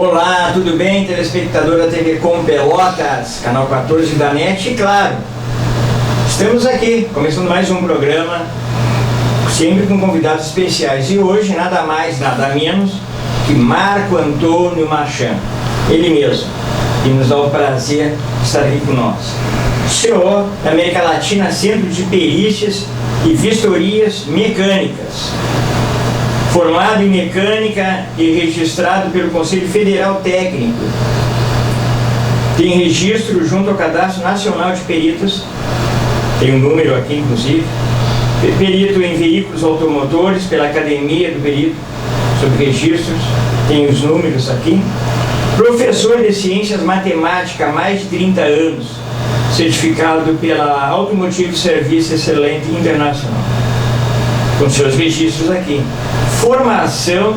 Olá, tudo bem, telespectador da TV Com Pelotas, canal 14 da NET, e claro, estamos aqui, começando mais um programa, sempre com convidados especiais, e hoje nada mais, nada menos que Marco Antônio Marchand, ele mesmo, que nos dá o prazer de estar aqui com nós. CEO da América Latina, Centro de Perícias e Vistorias Mecânicas. Formado em mecânica e registrado pelo Conselho Federal Técnico. Tem registro junto ao Cadastro Nacional de Peritos, tem um número aqui inclusive, perito em veículos automotores pela Academia do Perito sobre Registros, tem os números aqui. Professor de Ciências Matemáticas há mais de 30 anos, certificado pela Automotive Service Excelente Internacional, com seus registros aqui. Formação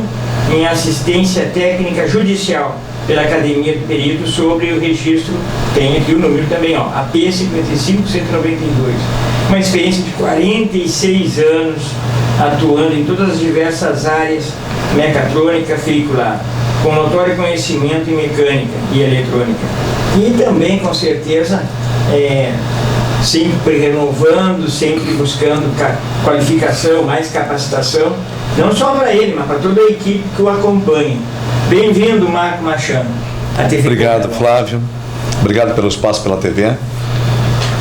em assistência técnica judicial pela Academia do Perito sobre o registro, tem aqui o número também, ó, AP 55192. Uma experiência de 46 anos atuando em todas as diversas áreas mecatrônica veicular, com notório conhecimento em mecânica e eletrônica. E também, com certeza, sempre renovando, sempre buscando qualificação, mais capacitação, não só para ele, mas para toda a equipe que o acompanha. Bem-vindo, Marco Marchand, à TV. Obrigado, Flávio. Obrigado pelo espaço pela TV.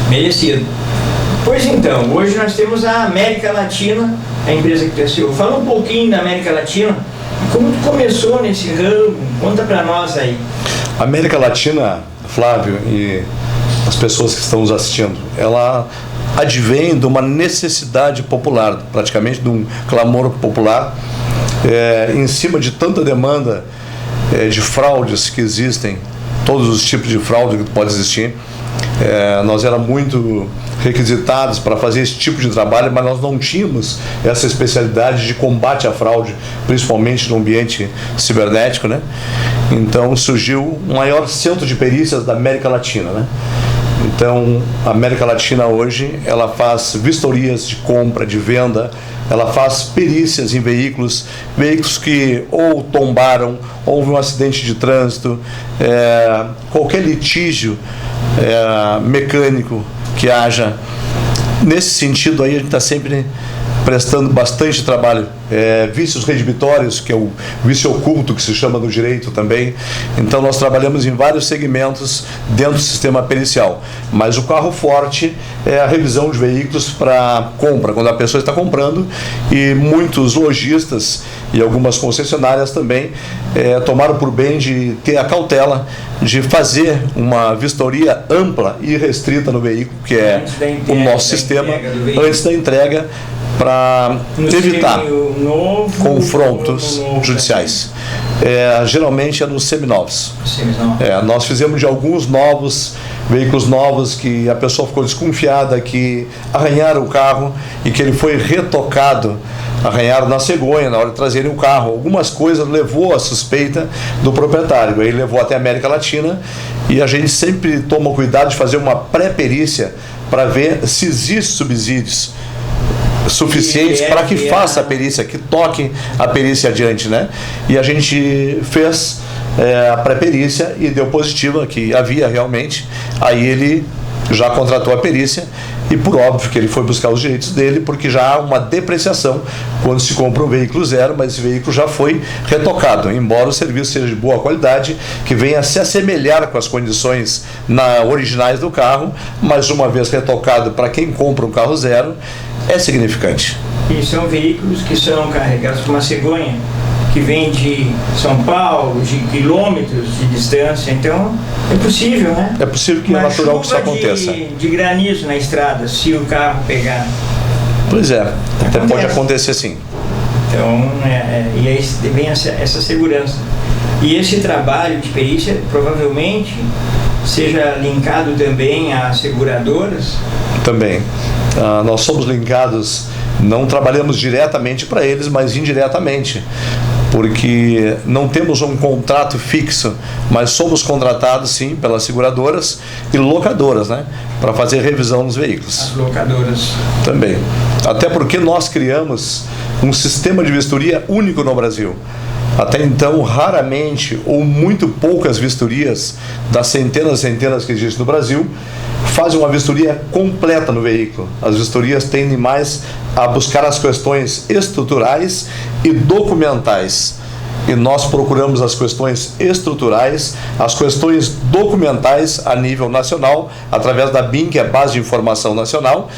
Merecido. Pois então, hoje nós temos a América Latina, a empresa que tu é CEO. Fala um pouquinho da América Latina, como tu começou nesse ramo, conta para nós aí. A América Latina, Flávio, e as pessoas que estão nos assistindo, ela advém de uma necessidade popular, praticamente de um clamor popular, em cima de tanta demanda de fraudes que existem, todos os tipos de fraude que pode existir. Nós éramos muito requisitados para fazer esse tipo de trabalho, mas nós não tínhamos essa especialidade de combate à fraude, principalmente no ambiente cibernético, né? Então surgiu o maior centro de perícias da América Latina, né? Então a América Latina hoje ela faz vistorias de compra, de venda, ela faz perícias em veículos que ou tombaram, ou houve um acidente de trânsito, qualquer litígio mecânico que haja. Nesse sentido aí a gente está sempre prestando bastante trabalho, vícios redibitórios, que é o vício oculto que se chama no direito também. Então nós trabalhamos em vários segmentos dentro do sistema pericial, mas o carro forte é a revisão de veículos para compra, quando a pessoa está comprando, e muitos lojistas e algumas concessionárias também tomaram por bem de ter a cautela de fazer uma vistoria ampla e restrita no veículo, que é o nosso sistema, antes da entrega, para evitar confrontos judiciais. Geralmente é nos seminovos. Nós fizemos de alguns veículos novos que a pessoa ficou desconfiada que arranharam o carro e que ele foi retocado, arranharam na cegonha na hora de trazerem o carro. Algumas coisas levou a suspeita do proprietário, ele levou até a América Latina, e a gente sempre toma cuidado de fazer uma pré-perícia para ver se existem subsídios suficientes para que faça a perícia, que toque a perícia adiante, né? E a gente fez a pré-perícia e deu positiva que havia realmente. Aí ele já contratou a perícia e, por óbvio, que ele foi buscar os direitos dele, porque já há uma depreciação quando se compra um veículo zero, mas esse veículo já foi retocado, embora o serviço seja de boa qualidade, que venha a se assemelhar com as condições originais do carro, mas uma vez retocado para quem compra um carro zero, é significante. E são veículos que são carregados por uma cegonha que vem de São Paulo, de quilômetros de distância, então é possível, né? É possível que é natural que isso aconteça. De granizo na estrada, se o carro pegar. Pois é, até pode acontecer sim. Então, e aí vem essa segurança. E esse trabalho de perícia provavelmente seja linkado também às seguradoras? Também. Nós somos linkados, não trabalhamos diretamente para eles, mas indiretamente, porque não temos um contrato fixo, mas somos contratados sim pelas seguradoras e locadoras, né, para fazer revisão nos veículos. As locadoras também. Até porque nós criamos um sistema de vistoria único no Brasil. Até então, raramente ou muito poucas vistorias das centenas e centenas que existem no Brasil fazem uma vistoria completa no veículo. As vistorias tendem mais a buscar as questões estruturais e documentais. E nós procuramos as questões estruturais, as questões documentais a nível nacional, através da BIM, que é a Base de Informação Nacional.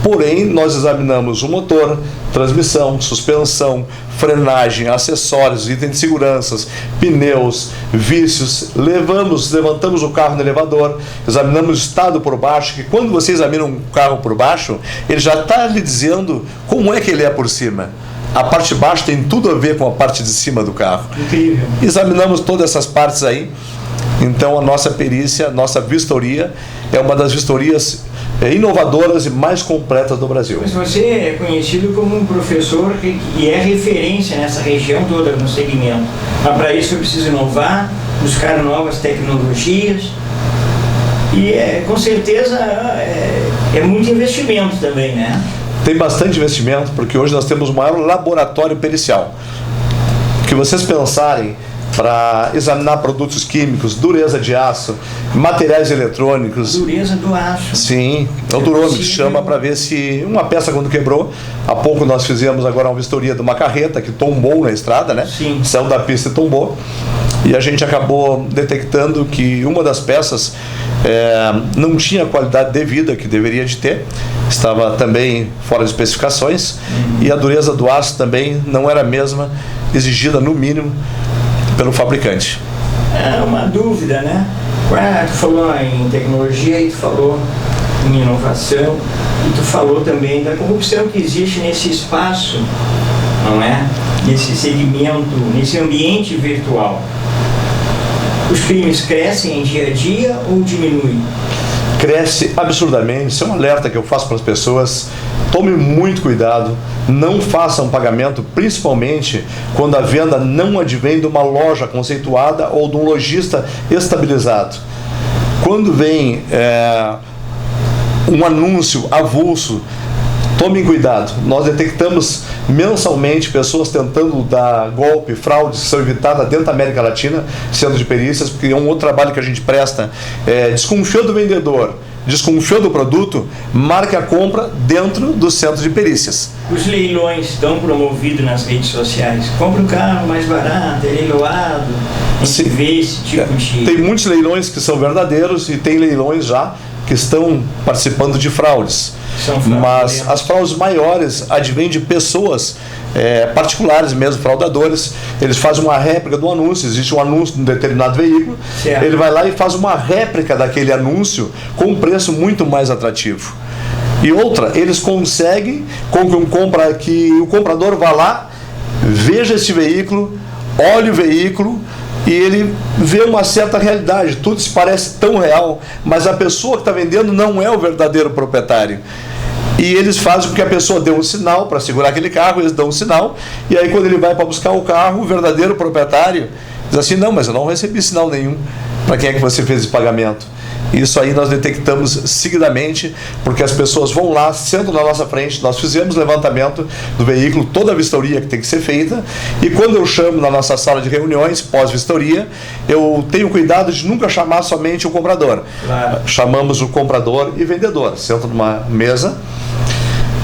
Porém, nós examinamos o motor, transmissão, suspensão, frenagem, acessórios, itens de segurança, pneus, vícios, levantamos o carro no elevador, examinamos o estado por baixo, que quando você examina um carro por baixo, ele já está lhe dizendo como é que ele é por cima. A parte de baixo tem tudo a ver com a parte de cima do carro. Incrível. Examinamos todas essas partes aí. Então a nossa perícia, nossa vistoria é uma das vistorias inovadoras e mais completas do Brasil. Mas você é conhecido como um professor e é referência nessa região toda no segmento. Mas para isso eu preciso inovar, buscar novas tecnologias e com certeza é muito investimento também, né? Tem bastante investimento, porque hoje nós temos o maior laboratório pericial. Que vocês pensarem para examinar produtos químicos, dureza de aço, materiais eletrônicos. Dureza do aço. Sim, é o durômetro que chama para ver se uma peça quando quebrou. Há pouco nós fizemos agora uma vistoria de uma carreta que tombou na estrada, né? Sim. Saiu da pista e tombou. E a gente acabou detectando que uma das peças não tinha a qualidade devida que deveria de ter, estava também fora de especificações, e a dureza do aço também não era a mesma exigida no mínimo pelo fabricante. É uma dúvida, né? Tu falou em tecnologia e tu falou em inovação e tu falou também da corrupção que existe nesse espaço, não é? Nesse segmento, nesse ambiente virtual. Os crimes crescem em dia a dia ou diminuem? Cresce absurdamente. Isso é um alerta que eu faço para as pessoas. Tome muito cuidado, não façam pagamento, principalmente quando a venda não advém de uma loja conceituada ou de um lojista estabilizado. Quando vem um anúncio avulso, tomem cuidado. Nós detectamos mensalmente pessoas tentando dar golpe, fraudes que são evitadas dentro da América Latina, centro de perícias, porque é um outro trabalho que a gente presta. Desconfiou do vendedor, desconfiou do produto, marque a compra dentro do centro de perícias. Os leilões estão promovidos nas redes sociais. Compra um carro mais barato, é leiloado. A gente vê esse tipo de... Tem muitos leilões que são verdadeiros e tem leilões já que estão participando de fraudes. Mas as fraudes maiores advêm de pessoas particulares mesmo, fraudadores. Eles fazem uma réplica do anúncio. Existe um anúncio de um determinado veículo, certo. Ele vai lá e faz uma réplica daquele anúncio com um preço muito mais atrativo. E outra, eles conseguem que o comprador vá lá, veja esse veículo, olhe o veículo e ele vê uma certa realidade. Tudo se parece tão real, mas a pessoa que está vendendo não é o verdadeiro proprietário. E eles fazem com que a pessoa dê um sinal para segurar aquele carro, eles dão um sinal, e aí quando ele vai para buscar o carro, o verdadeiro proprietário diz assim: não, mas eu não recebi sinal nenhum. Para quem é que você fez esse pagamento? Isso aí nós detectamos seguidamente, porque as pessoas vão lá, sentam na nossa frente, nós fizemos levantamento do veículo, toda a vistoria que tem que ser feita, e quando eu chamo na nossa sala de reuniões, pós-vistoria, eu tenho cuidado de nunca chamar somente o comprador. Claro. Chamamos o comprador e vendedor, sentam numa mesa,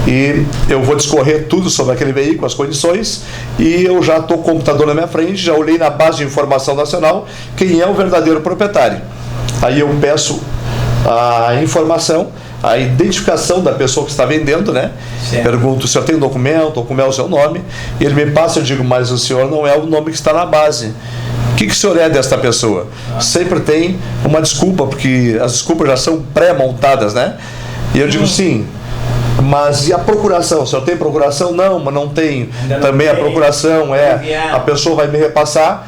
e eu vou discorrer tudo sobre aquele veículo, as condições, e eu já estou com o computador na minha frente, já olhei na base de informação nacional quem é o verdadeiro proprietário. Aí eu peço a informação, a identificação da pessoa que está vendendo, né? Certo. Pergunto se eu tenho documento ou como é o seu nome, e ele me passa, eu digo: mas o senhor não é o nome que está na base. O que o senhor é desta pessoa? Sempre tem uma desculpa, porque as desculpas já são pré-montadas, né? E eu digo: sim. Mas e a procuração? O senhor tem procuração? Não, mas não tenho. Também a procuração a pessoa vai me repassar.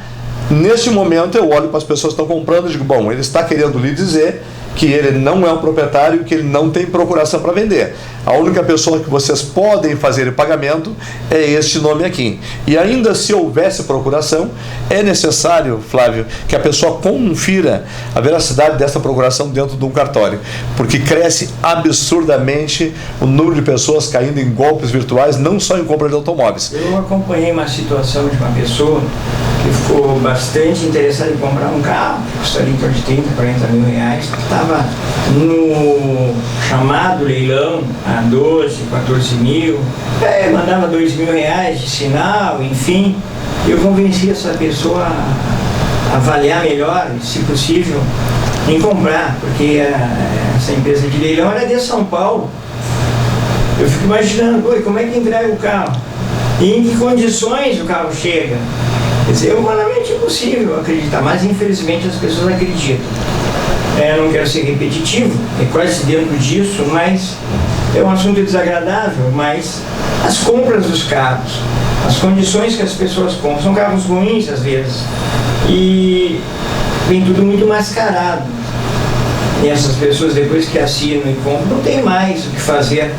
Neste momento eu olho para as pessoas que estão comprando e digo, bom, ele está querendo lhe dizer que ele não é um proprietário, que ele não tem procuração para vender. A única pessoa que vocês podem fazer o pagamento é este nome aqui. E ainda se houvesse procuração, é necessário, Flávio, que a pessoa confira a veracidade dessa procuração dentro de um cartório, porque cresce absurdamente o número de pessoas caindo em golpes virtuais, não só em compra de automóveis. Eu acompanhei uma situação de uma pessoa que ficou bastante interessada em comprar um carro, que custaria em torno de 30, 40 mil reais, que estava no chamado leilão a 12, 14 mil, mandava 2 mil reais de sinal, enfim. Eu convenci essa pessoa a avaliar melhor, se possível, em comprar, porque essa empresa de leilão era de São Paulo. Eu fico imaginando, como é que entrega o carro? E em que condições o carro chega? Quer dizer, é humanamente impossível acreditar, mas infelizmente as pessoas acreditam. Eu não quero ser repetitivo, é quase dentro disso, mas é um assunto desagradável, mas as compras dos carros, as condições que as pessoas compram, são carros ruins às vezes, e vem tudo muito mascarado. E essas pessoas, depois que assinam e compram, não tem mais o que fazer.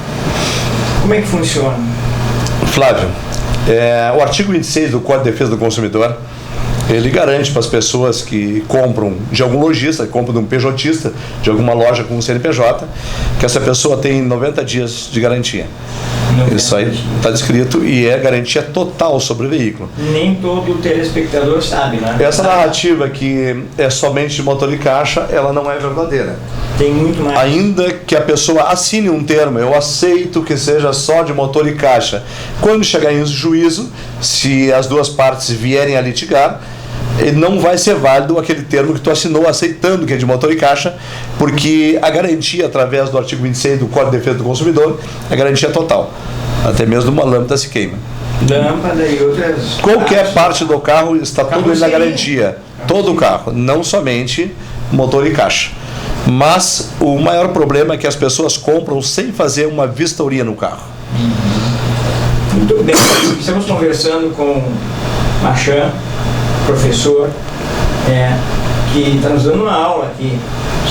Como é que funciona? Flávio, o artigo 26 do Código de Defesa do Consumidor, ele garante para as pessoas que compram de algum lojista, que compram de um PJista, de alguma loja com um CNPJ, que essa pessoa tem 90 dias de garantia. Isso aí está descrito e é garantia total sobre o veículo. Nem todo telespectador sabe, né? Essa narrativa que é somente de motor e caixa, ela não é verdadeira. Tem muito mais. Ainda que a pessoa assine um termo, eu aceito que seja só de motor e caixa. Quando chegar em juízo, se as duas partes vierem a litigar, não vai ser válido aquele termo que tu assinou aceitando que é de motor e caixa, porque a garantia através do artigo 26 do Código de Defesa do Consumidor é garantia total. Até mesmo uma lâmpada se queima. Lâmpada e outras... Qualquer parte do carro está tudo na garantia. Todo o carro, não somente motor e caixa. Mas o maior problema é que as pessoas compram sem fazer uma vistoria no carro. Muito bem, estamos conversando com Marchand, professor, que está nos dando uma aula aqui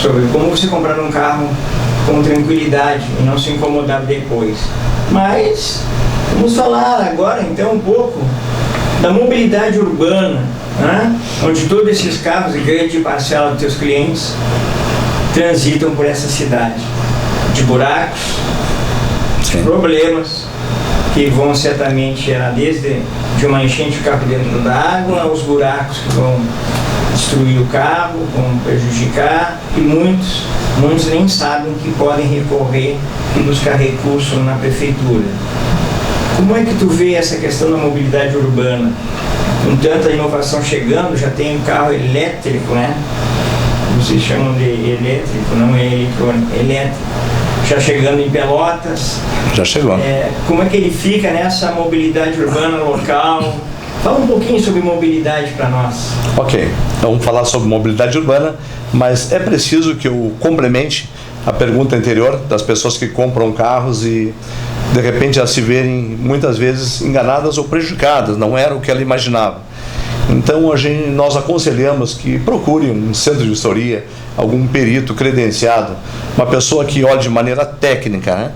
sobre como você comprar um carro com tranquilidade e não se incomodar depois. Mas vamos falar agora então um pouco da mobilidade urbana, né? Onde todos esses carros e grande parcela dos teus clientes transitam por essa cidade, de buracos, Sim. Problemas que vão certamente desde de uma enchente de carro dentro da água, os buracos que vão destruir o carro, vão prejudicar, e muitos nem sabem que podem recorrer e buscar recurso na prefeitura. Como é que tu vê essa questão da mobilidade urbana? Com tanta inovação chegando, já tem um carro elétrico, né? Vocês chamam de elétrico, não é eletrônico, é elétrico. Já chegando em Pelotas. Já chegou. Como é que ele fica nessa mobilidade urbana local? Fala um pouquinho sobre mobilidade para nós. Ok, então vamos falar sobre mobilidade urbana, mas é preciso que eu complemente a pergunta anterior das pessoas que compram carros e de repente já se verem muitas vezes enganadas ou prejudicadas, não era o que ela imaginava. Então nós aconselhamos que procure um centro de vistoria, algum perito credenciado, uma pessoa que olhe de maneira técnica, né?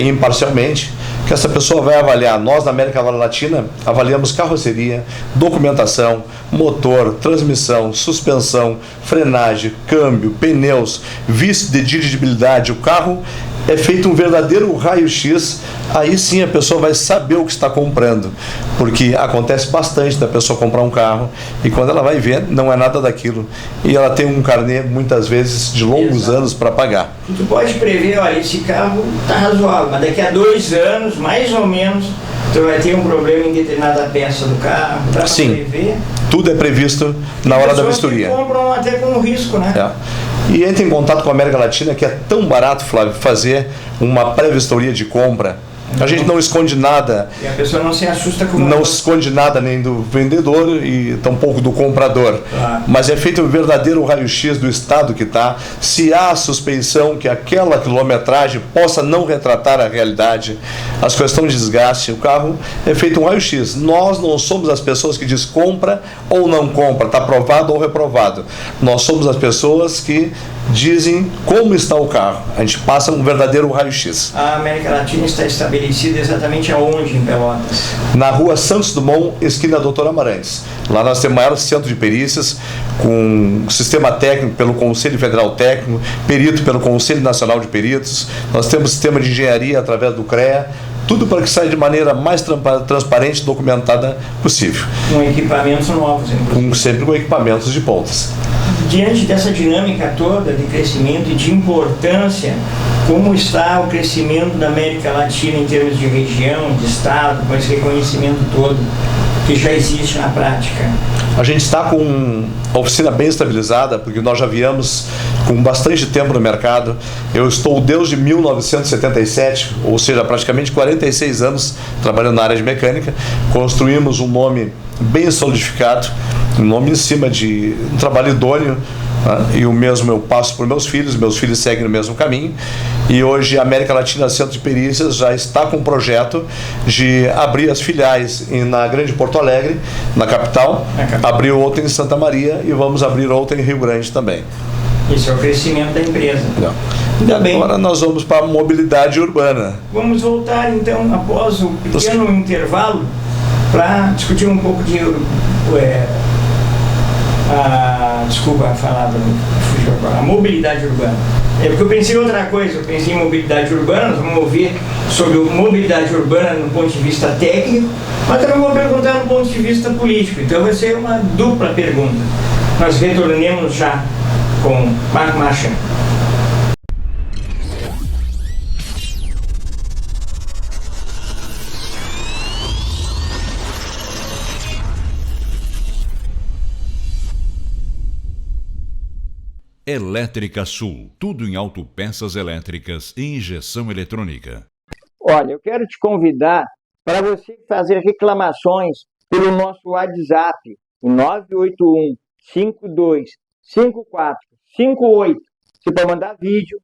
Imparcialmente, que essa pessoa vai avaliar. Nós na América Latina avaliamos carroceria, documentação, motor, transmissão, suspensão, frenagem, câmbio, pneus, visto de dirigibilidade. O carro é feito um verdadeiro raio-x, aí sim a pessoa vai saber o que está comprando, porque acontece bastante da pessoa comprar um carro e quando ela vai ver, não é nada daquilo, e ela tem um carnê muitas vezes de longos anos para pagar. Tu pode prever, olha, esse carro está razoável, mas daqui a 2 anos, mais ou menos, tu vai ter um problema em determinada peça do carro, dá para prever? Tudo é previsto na hora da vistoria. Compram até com risco, né? E entre em contato com a América Latina, que é tão barato, Flávio, fazer uma pré-vistoria de compra A gente não esconde nada. E a pessoa não se assusta com Não se esconde nada nem do vendedor e tampouco do comprador. Claro. Mas é feito um verdadeiro raio-x do estado que está. Se há suspeição que aquela quilometragem possa não retratar a realidade, as questões de desgaste, o carro é feito um raio-x. Nós não somos as pessoas que diz compra ou não compra, está aprovado ou reprovado. Nós somos as pessoas que dizem como está o carro. A gente passa um verdadeiro raio-x. A América Latina está estabelecida exatamente aonde em Pelotas? Na rua Santos Dumont, esquina Doutor Amarantes. Lá nós temos o maior centro de perícias, com sistema técnico pelo Conselho Federal Técnico, perito pelo Conselho Nacional de Peritos. Nós temos sistema de engenharia através do CREA, tudo para que saia de maneira mais transparente e documentada possível. Com equipamentos novos, inclusive. Sempre com equipamentos de pontas. Diante dessa dinâmica toda de crescimento e de importância, como está o crescimento da América Latina em termos de região, de estado, com esse reconhecimento todo que já existe na prática? A gente está com a oficina bem estabilizada, porque nós já viemos com bastante tempo no mercado. Eu estou desde 1977, ou seja, praticamente 46 anos trabalhando na área de mecânica. Construímos um nome bem solidificado, um nome em cima de um trabalho idôneo, e o mesmo eu passo para meus filhos seguem no mesmo caminho, e hoje a América Latina Centro de Perícias já está com um projeto de abrir as filiais na Grande Porto Alegre, na capital, abriu outra em Santa Maria e vamos abrir outra em Rio Grande também. Esse é o crescimento da empresa. Ainda bem. Agora nós vamos para a mobilidade urbana. Vamos voltar então, após o pequeno intervalo, para discutir um pouco de desculpa a palavra, fugiu agora, a mobilidade urbana. É porque eu pensei em outra coisa, eu pensei em mobilidade urbana, nós vamos ouvir sobre mobilidade urbana no ponto de vista técnico, mas também vou perguntar no ponto de vista político, então vai ser uma dupla pergunta. Nós retornemos já com Marco Marchand. Elétrica Sul, tudo em autopeças elétricas e injeção eletrônica. Olha, eu quero te convidar para você fazer reclamações pelo nosso WhatsApp, o 981-525458. Você pode mandar vídeo,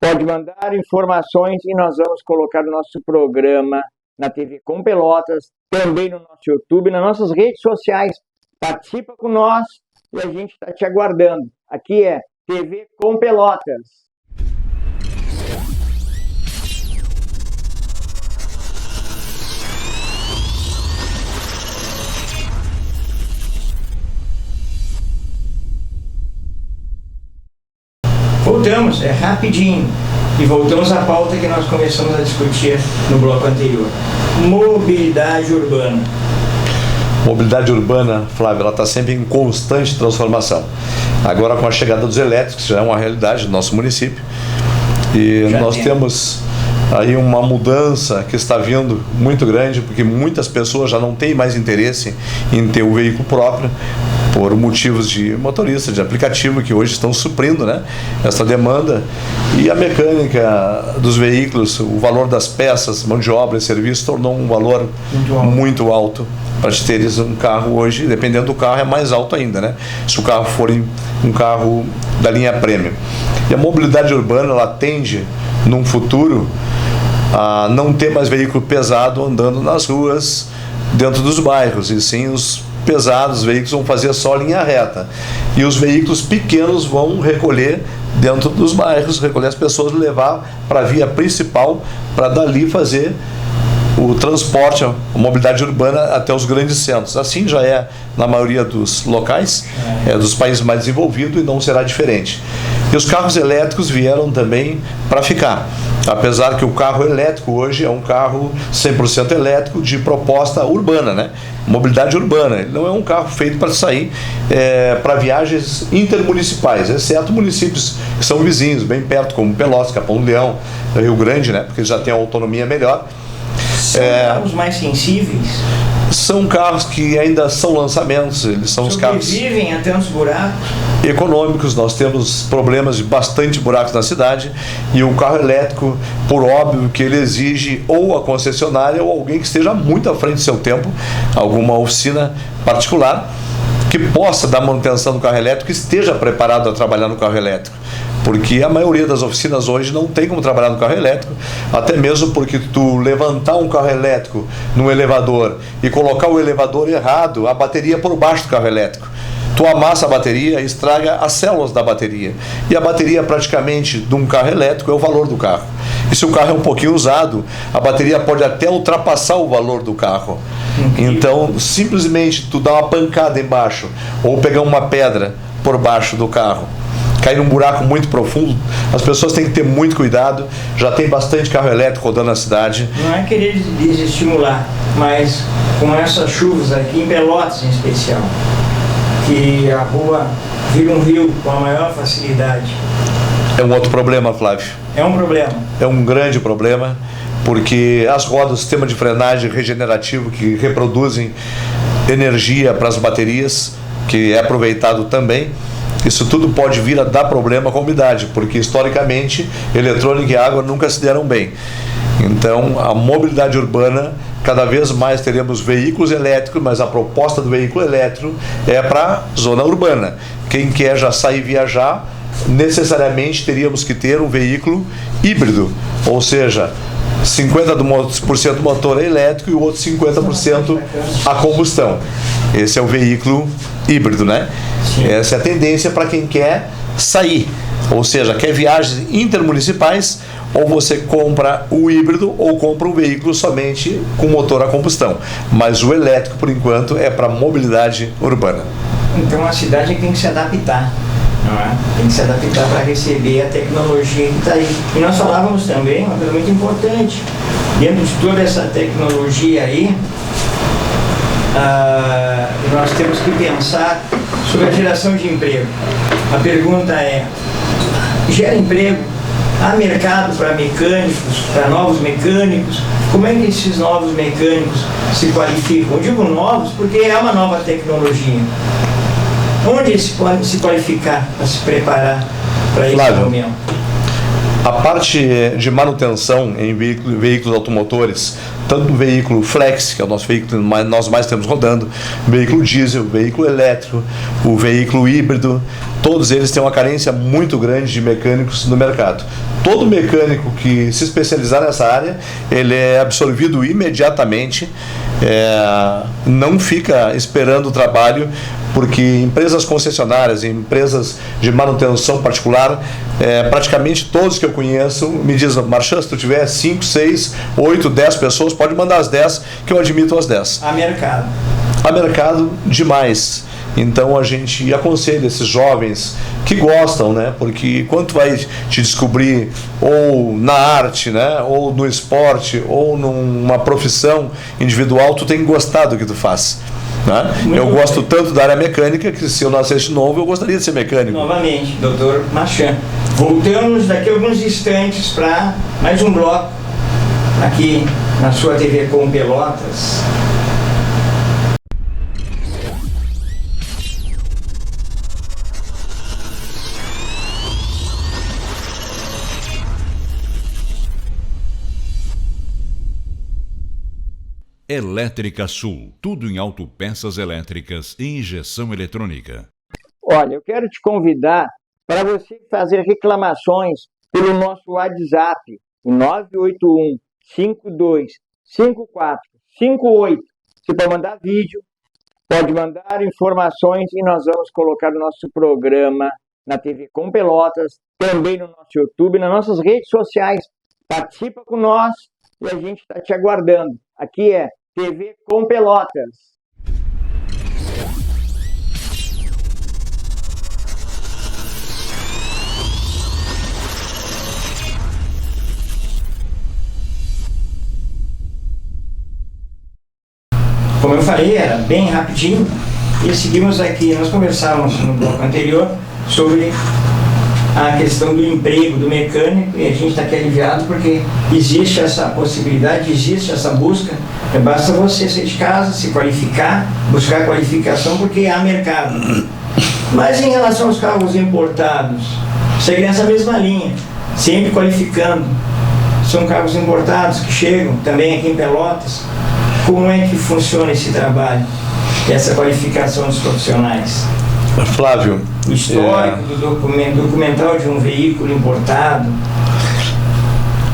pode mandar informações e nós vamos colocar o nosso programa na TV Com Pelotas, também no nosso YouTube, nas nossas redes sociais. Participa com nós e a gente está te aguardando. Aqui é TV Com Pelotas. Voltamos, é rapidinho. E voltamos à pauta que nós começamos a discutir no bloco anterior. Mobilidade urbana. Mobilidade urbana, Flávio, ela está sempre em constante transformação. Agora com a chegada dos elétricos, já é uma realidade do nosso município. E nós temos aí uma mudança que está vindo muito grande, porque muitas pessoas já não têm mais interesse em ter o veículo próprio, por motivos de motorista, de aplicativo, que hoje estão suprindo, né, essa demanda. E a mecânica dos veículos, o valor das peças, mão de obra e serviço, tornou um valor muito alto. Para te teres um carro hoje, dependendo do carro, é mais alto ainda, né? Se o carro for um carro da linha Premium. E a mobilidade urbana, ela tende, num futuro, a não ter mais veículo pesado andando nas ruas, dentro dos bairros, e sim os pesados veículos vão fazer só linha reta. E os veículos pequenos vão recolher dentro dos bairros, recolher as pessoas, levar para a via principal, para dali fazer o transporte, a mobilidade urbana até os grandes centros. Assim já é na maioria dos locais, dos países mais desenvolvidos, e não será diferente. E os carros elétricos vieram também para ficar. Apesar que o carro elétrico hoje é um carro 100% elétrico de proposta urbana, né? Mobilidade urbana. Ele não é um carro feito para sair para viagens intermunicipais, exceto municípios que são vizinhos, bem perto, como Pelotas, Capão do Leão, Rio Grande, né? Porque já tem uma autonomia melhor. São carros mais sensíveis? São carros que ainda são lançamentos, eles são os carros... Sobrevivem a tantos buracos? econômicos, nós temos problemas de bastante buracos na cidade, e o carro elétrico, por óbvio que ele exige ou a concessionária ou alguém que esteja muito à frente do seu tempo, alguma oficina particular, que possa dar manutenção do carro elétrico e esteja preparado a trabalhar no carro elétrico. Porque a maioria das oficinas hoje não tem como trabalhar no carro elétrico, até mesmo porque tu levantar um carro elétrico num elevador e colocar o elevador errado, a bateria por baixo do carro elétrico. Tu amassa a bateria e estraga as células da bateria. E a bateria praticamente de um carro elétrico é o valor do carro. E se o carro é um pouquinho usado, a bateria pode até ultrapassar o valor do carro. Então, simplesmente tu dá uma pancada embaixo ou pegar uma pedra por baixo do carro, cair num buraco muito profundo, as pessoas têm que ter muito cuidado. Já tem bastante carro elétrico rodando na cidade. Não é querer desestimular, mas com essas chuvas aqui em Pelotas em especial, que a rua vira um rio com a maior facilidade. É um outro problema, Flávio. É um problema. É um grande problema, porque as rodas, o sistema de frenagem regenerativo que reproduzem energia para as baterias, que é aproveitado também, isso tudo pode vir a dar problema com a umidade, porque historicamente eletrônica e água nunca se deram bem. Então, a mobilidade urbana, cada vez mais teremos veículos elétricos, mas a proposta do veículo elétrico é para a zona urbana. Quem quer já sair viajar, necessariamente teríamos que ter um veículo híbrido, ou seja, 50% do motor é elétrico e o outro 50% a combustão. Esse é o veículo híbrido, né? Sim. Essa é a tendência para quem quer sair, ou seja, quer viagens intermunicipais, ou você compra o híbrido ou compra um veículo somente com motor a combustão. Mas o elétrico, por enquanto, é para mobilidade urbana. Então a cidade tem que se adaptar, não é? Tem que se adaptar para receber a tecnologia que está aí. E nós falávamos também, uma coisa muito importante, dentro de toda essa tecnologia aí, nós temos que pensar sobre a geração de emprego. A pergunta é, gera emprego? Há mercado para mecânicos, para novos mecânicos? Como é que esses novos mecânicos se qualificam? Eu digo novos porque é uma nova tecnologia. Onde eles podem se qualificar para se preparar para esse momento? A parte de manutenção em veículos automotores, tanto o veículo flex, que é o nosso veículo que nós mais temos rodando, veículo diesel, veículo elétrico, o veículo híbrido, todos eles têm uma carência muito grande de mecânicos no mercado. Todo mecânico que se especializar nessa área, ele é absorvido imediatamente, não fica esperando o trabalho, porque empresas concessionárias, empresas de manutenção particular, praticamente todos que eu conheço me dizem, Marchand, se tu tiver 5, 6, 8, 10 pessoas, pode mandar as 10, que eu admito as 10. Há mercado. Há mercado demais. Então a gente aconselha esses jovens que gostam, né? Porque quando tu vai te descobrir ou na arte, né? Ou no esporte, ou numa profissão individual, tu tem que gostar do que tu faz. Né? Eu gosto tanto da área mecânica que se eu nascesse novo, eu gostaria de ser mecânico. Novamente, Dr. Marchand. Voltamos daqui a alguns instantes para mais um bloco aqui na sua TV Com Pelotas. Elétrica Sul, tudo em autopeças elétricas e injeção eletrônica. Olha, eu quero te convidar para você fazer reclamações pelo nosso WhatsApp, o 981 52 5458. Você pode mandar vídeo, pode mandar informações e nós vamos colocar o nosso programa na TV Com Pelotas, também no nosso YouTube, nas nossas redes sociais. Participa com nós e a gente está te aguardando. Aqui é TV Com Pelotas. Como eu falei, era bem rapidinho e seguimos aqui. Nós conversávamos no bloco anterior sobre a questão do emprego do mecânico e a gente está aqui aliviado porque existe essa possibilidade, existe essa busca. Basta você sair de casa, se qualificar, buscar qualificação porque há mercado. Mas em relação aos carros importados, segue nessa mesma linha, sempre qualificando. São carros importados que chegam também aqui em Pelotas. Como é que funciona esse trabalho, essa qualificação dos profissionais? Flávio, O histórico do documental de um veículo importado.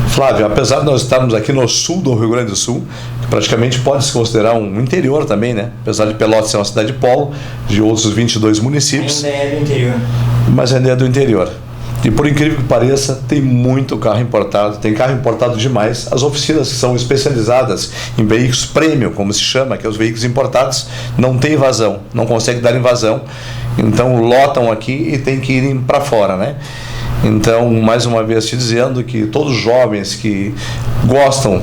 Flávio, apesar de nós estarmos aqui no sul do Rio Grande do Sul, que praticamente pode se considerar um interior também, né? Apesar de Pelotas ser uma cidade polo, de outros 22 municípios. Ainda é do interior. Mas ainda é do interior. E por incrível que pareça, tem muito carro importado, tem carro importado demais. As oficinas que são especializadas em veículos premium, como se chama, que é os veículos importados, não tem invasão, não consegue dar invasão. Então lotam aqui e tem que ir para fora, né? Então, mais uma vez te dizendo que todos os jovens que gostam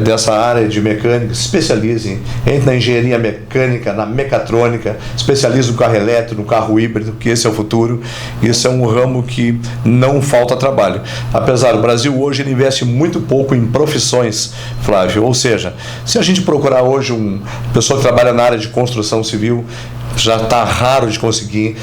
dessa área de mecânica, se especializem, entrem na engenharia mecânica, na mecatrônica, especializem no carro elétrico, no carro híbrido, que esse é o futuro. Esse é um ramo que não falta trabalho. Apesar do Brasil hoje ele investe muito pouco em profissões, Flávio, ou seja, se a gente procurar hoje uma pessoa que trabalha na área de construção civil, já está raro de conseguir.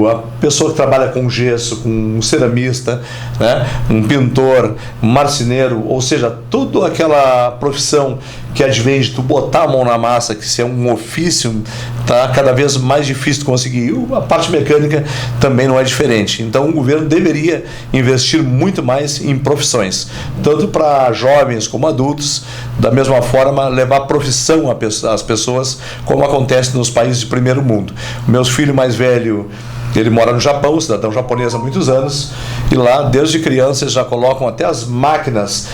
A pessoa que trabalha com gesso, com um ceramista, né? Um pintor, um marceneiro, ou seja, toda aquela profissão que advém de tu botar a mão na massa, que se é um ofício, está cada vez mais difícil de conseguir. E a parte mecânica também não é diferente. Então o governo deveria investir muito mais em profissões, tanto para jovens como adultos, da mesma forma levar profissão às pessoas, como acontece nos países de primeiro mundo. O meu filho mais velho, ele mora no Japão, cidadão japonês há muitos anos, e lá, desde criança, eles já colocam até as máquinas,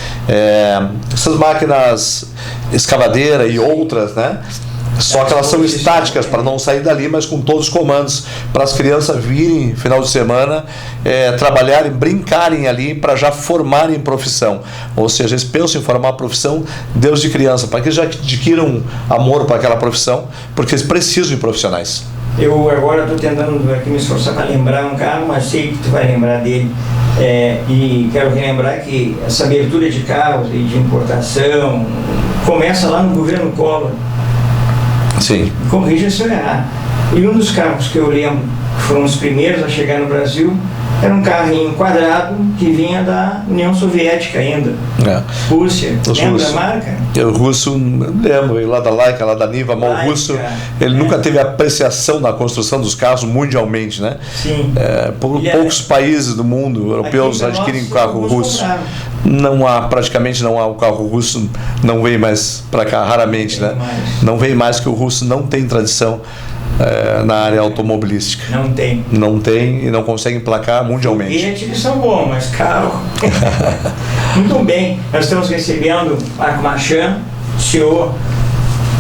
essas máquinas escavadeira e outras, né? Só que elas são estáticas para não sair dali, mas com todos os comandos, para as crianças virem final de semana, trabalharem, brincarem ali, para já formarem profissão. Ou seja, eles pensam em formar profissão desde criança, para que eles já adquiram amor para aquela profissão, porque eles precisam de profissionais. Eu agora estou tentando aqui me esforçar para lembrar um carro, mas sei que tu vai lembrar dele. E quero relembrar que essa abertura de carros e de importação começa lá no governo Collor. Sim. Corrija se eu errar. E um dos carros que eu lembro, que foram os primeiros a chegar no Brasil, era um carrinho quadrado que vinha da União Soviética ainda. Rússia. Lembra a marca? O russo, lembro, lá da Laika, lá da Niva, mas o russo, ele nunca teve apreciação na construção dos carros mundialmente, né? Sim. Poucos países do mundo europeus adquirem carro russo. Praticamente não há o carro russo, não vem mais para cá, raramente, né? Não vem mais, que o russo não tem tradição na área automobilística. Não tem e não consegue emplacar mundialmente. Foguete, eles são bons, mas carro. Muito bem, nós estamos recebendo Marco Marchand, CEO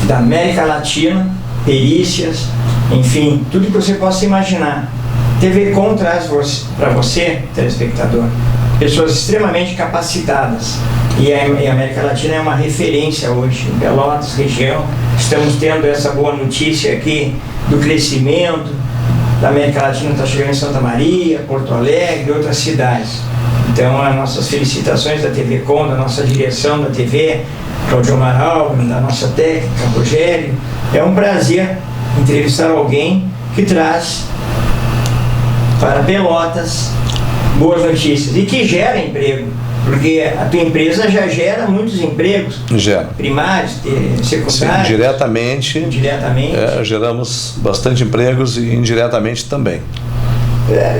da América Latina, perícias, enfim, tudo que você possa imaginar. TV Com traz para você, telespectador, pessoas extremamente capacitadas. E a América Latina é uma referência hoje, em Pelotas, região. Estamos tendo essa boa notícia aqui do crescimento da América Latina, está chegando em Santa Maria, Porto Alegre e outras cidades. Então, as nossas felicitações da TV Com, da nossa direção da TV, Claudio Amaral, da nossa técnica, Rogério. É um prazer entrevistar alguém que traz para Pelotas boas notícias e que gera emprego, porque a tua empresa já gera muitos empregos, primários, secundários. Sim, diretamente geramos bastante empregos e indiretamente também.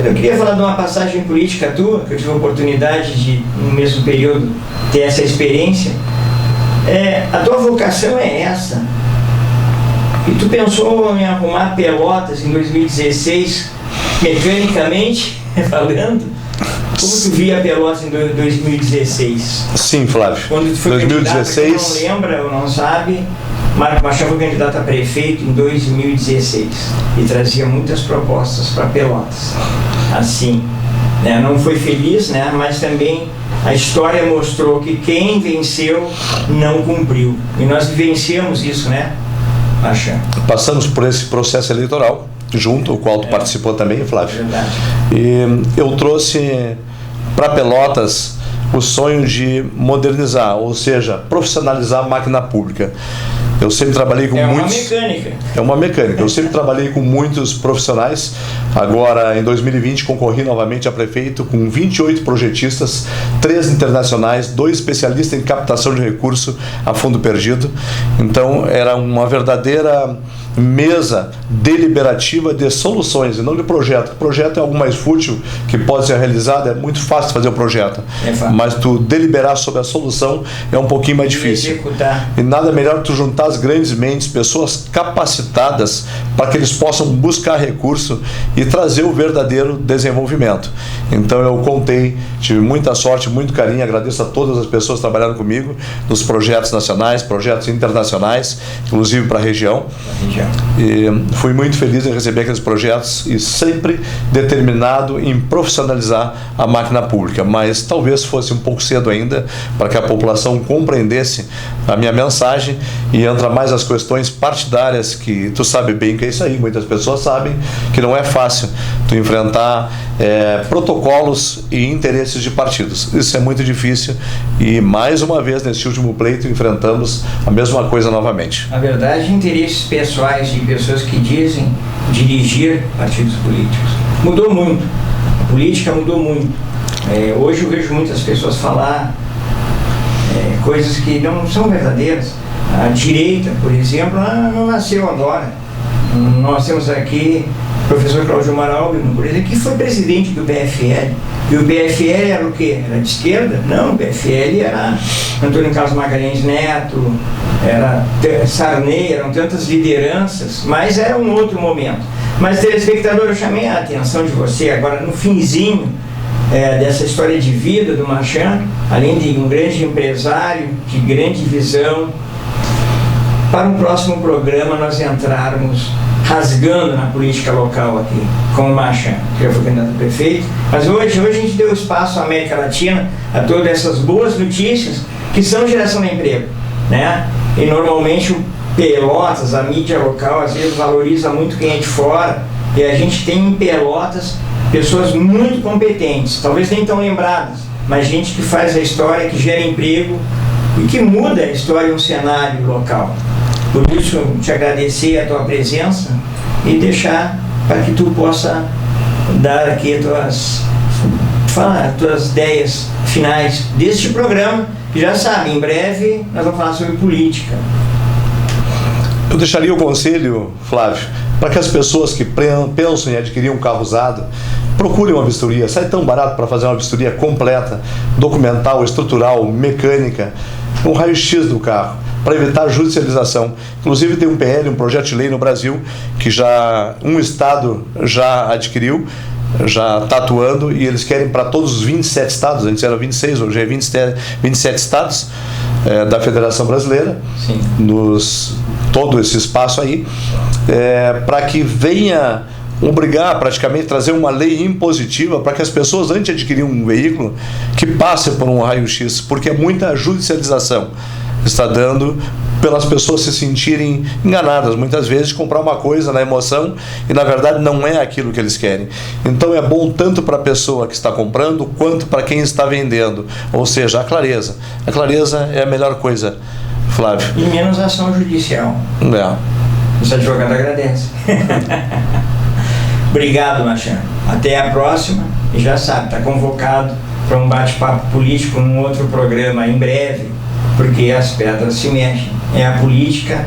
Eu queria falar de uma passagem política tua, que eu tive a oportunidade de, no mesmo período, ter essa experiência. A tua vocação é essa. E tu pensou em arrumar Pelotas em 2016, mecanicamente falando? Como tu via Pelotas em 2016? Sim, Flávio. Quando tu foi 2016... candidato, tu não lembra ou não sabe, Marco Marchand foi candidato a prefeito em 2016 e trazia muitas propostas para Pelotas. Assim, né? Não foi feliz, né? Mas também a história mostrou que quem venceu não cumpriu. E nós vivenciamos isso, né, Marchand? Passamos por esse processo eleitoral junto, o qual tu participou também, Flávio. Verdade. E eu trouxe para Pelotas o sonho de modernizar, ou seja, profissionalizar a máquina pública. Eu sempre trabalhei com muitos... É uma mecânica. É uma mecânica. Eu sempre trabalhei com muitos profissionais. Agora, em 2020, concorri novamente a prefeito com 28 projetistas, 3 internacionais, 2 especialistas em captação de recurso a fundo perdido. Então, era uma verdadeira mesa deliberativa de soluções e não de projeto. O projeto é algo mais fútil que pode ser realizado, é muito fácil fazer o projeto, mas tu deliberar sobre a solução é um pouquinho mais difícil. Executar. E nada melhor que tu juntar as grandes mentes, pessoas capacitadas para que eles possam buscar recurso e trazer o verdadeiro desenvolvimento. Então eu contei, tive muita sorte, muito carinho, agradeço a todas as pessoas que trabalharam comigo nos projetos nacionais, projetos internacionais, inclusive para a região. E fui muito feliz em receber aqueles projetos e sempre determinado em profissionalizar a máquina pública, mas talvez fosse um pouco cedo ainda para que a população compreendesse a minha mensagem e entra mais as questões partidárias, que tu sabe bem que é isso aí, muitas pessoas sabem que não é fácil tu enfrentar protocolos e interesses de partidos. Isso é muito difícil e mais uma vez nesse último pleito enfrentamos a mesma coisa novamente. Na verdade, interesses pessoais de pessoas que dizem dirigir partidos políticos mudou muito, a política mudou muito. Hoje eu vejo muitas pessoas falar coisas que não são verdadeiras. A direita, por exemplo, não nasceu agora. Nós temos aqui o professor Cláudio Amaral, por exemplo, que foi presidente do PFL. E o PFL era o quê? Era de esquerda? Não, o PFL era Antônio Carlos Magalhães Neto, era Sarney, eram tantas lideranças, mas era um outro momento. Mas, telespectador, eu chamei a atenção de você agora no finzinho dessa história de vida do Marchand, além de um grande empresário, de grande visão. Para um próximo programa nós entrarmos rasgando na política local aqui, com o Marchand, que já foi candidato a prefeito. Mas hoje a gente deu espaço à América Latina, a todas essas boas notícias que são geração de emprego, né? E normalmente o Pelotas, a mídia local, às vezes valoriza muito quem é de fora, e a gente tem em Pelotas pessoas muito competentes, talvez nem tão lembradas, mas gente que faz a história, que gera emprego e que muda a história e um cenário local. Por isso, te agradecer a tua presença e deixar para que tu possa dar aqui as tuas ideias finais deste programa, que já sabe, em breve nós vamos falar sobre política. Eu deixaria o conselho, Flávio, para que as pessoas que pensam em adquirir um carro usado procurem uma vistoria. Sai tão barato para fazer uma vistoria completa, documental, estrutural, mecânica, um raio-x do carro, para evitar judicialização. Inclusive tem um PL, um projeto de lei no Brasil, que um estado já adquiriu, já está atuando, e eles querem para todos os 27 estados, antes era 26, hoje é 27 estados da Federação Brasileira, sim, todo esse espaço aí, para que venha obrigar, praticamente, trazer uma lei impositiva para que as pessoas, antes de adquirir um veículo, que passem por um raio-x, porque é muita judicialização está dando pelas pessoas se sentirem enganadas, muitas vezes, comprar uma coisa na emoção e na verdade não é aquilo que eles querem. Então é bom tanto para a pessoa que está comprando quanto para quem está vendendo, ou seja, a clareza. A clareza é a melhor coisa, Flávio. E menos ação judicial. Esse advogado agradece. Obrigado, Marchand. Até a próxima. E já sabe, está convocado para um bate-papo político num outro programa em breve, porque as pedras se mexem. A política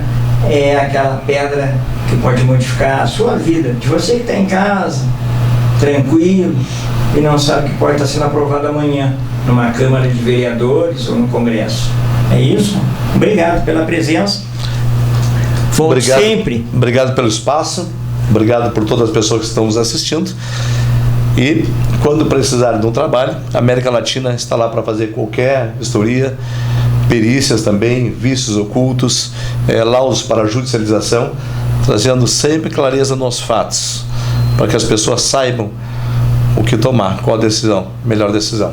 é aquela pedra que pode modificar a sua vida, de você que está em casa, tranquilo, e não sabe que pode estar sendo aprovado amanhã, numa Câmara de Vereadores ou no Congresso. É isso? Obrigado pela presença. Volte sempre. Obrigado pelo espaço, obrigado por todas as pessoas que estão nos assistindo. E quando precisarem de um trabalho, a América Latina está lá para fazer qualquer vistoria, perícias também, vícios ocultos, laudos para judicialização, trazendo sempre clareza nos fatos, para que as pessoas saibam o que tomar, qual a decisão, melhor decisão.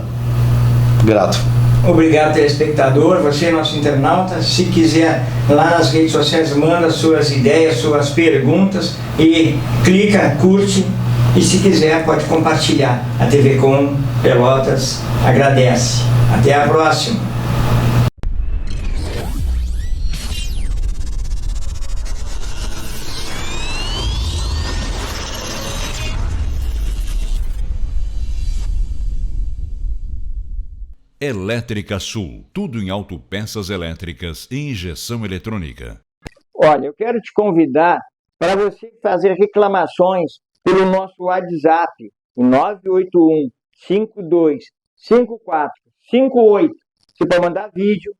Grato. Obrigado, telespectador, você, nosso internauta. Se quiser, lá nas redes sociais, manda suas ideias, suas perguntas e clica, curte, e se quiser pode compartilhar. A TV Com Pelotas agradece. Até a próxima. Elétrica Sul, tudo em autopeças elétricas e injeção eletrônica. Olha, eu quero te convidar para você fazer reclamações pelo nosso WhatsApp, 981 52 5458. Você pode mandar vídeo,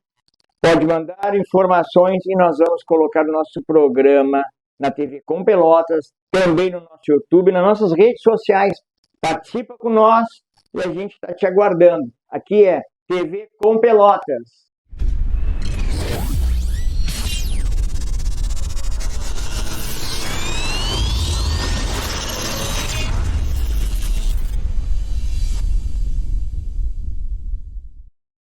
pode mandar informações e nós vamos colocar o nosso programa na TV Com Pelotas, também no nosso YouTube, nas nossas redes sociais. Participa com nós e a gente está te aguardando. Aqui é TV Com Pelotas.